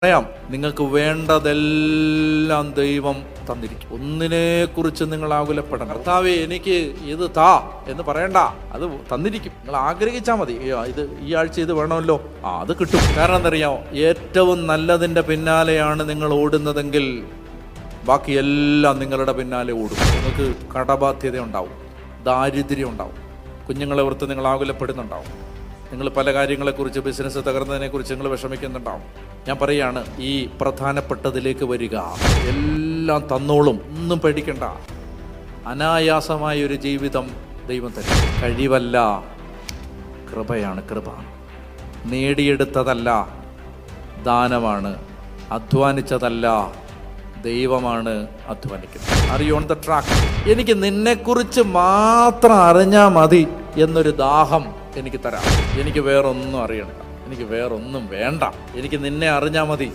പറയാം, നിങ്ങൾക്ക് വേണ്ടതെല്ലാം ദൈവം തന്നിരിക്കും. ഒന്നിനെക്കുറിച്ച് നിങ്ങൾ ആകുലപ്പെടണം. കർത്താവേ എനിക്ക് ഇത് താ എന്ന് പറയണ്ട, അത് തന്നിരിക്കും. നിങ്ങൾ ആഗ്രഹിച്ചാൽ മതി. ഇത് ഈ ആഴ്ച ഇത് വേണമല്ലോ, അത് കിട്ടും. കാരണം എന്തറിയാമോ, ഏറ്റവും നല്ലതിൻ്റെ പിന്നാലെയാണ് നിങ്ങൾ ഓടുന്നതെങ്കിൽ ബാക്കിയെല്ലാം നിങ്ങളുടെ പിന്നാലെ ഓടും. നിങ്ങൾക്ക് കടബാധ്യത ഉണ്ടാവും, ദാരിദ്ര്യം ഉണ്ടാവും, കുഞ്ഞുങ്ങളെ ഓർത്ത് നിങ്ങൾ ആകുലപ്പെടുന്നുണ്ടാവും, നിങ്ങൾ പല കാര്യങ്ങളെക്കുറിച്ച്, ബിസിനസ് തകർന്നതിനെക്കുറിച്ച് നിങ്ങൾ വിഷമിക്കുന്നുണ്ടാവും. ഞാൻ പറയാണ്, ഈ പ്രധാനപ്പെട്ടതിലേക്ക് വരിക. എല്ലാം തന്നോളും, ഒന്നും പേടിക്കണ്ട. അനായാസമായൊരു ജീവിതം ദൈവം തരും. കഴിവല്ല, കൃപയാണ്. കൃപ നേടിയെടുത്തതല്ല, ദാനമാണ്. അധ്വാനിച്ചതല്ല, ദൈവമാണ് അധ്വാനിക്കുന്നത്. Are you on the track? എനിക്ക് നിന്നെക്കുറിച്ച് മാത്രം അറിഞ്ഞാൽ മതി എന്നൊരു ദാഹം എനിക്ക് തരാം. എനിക്ക് വേറൊന്നും അറിയണ്ട, എനിക്ക് വേറൊന്നും വേണ്ട, എനിക്ക് നിന്നെ അറിഞ്ഞാൽ മതി.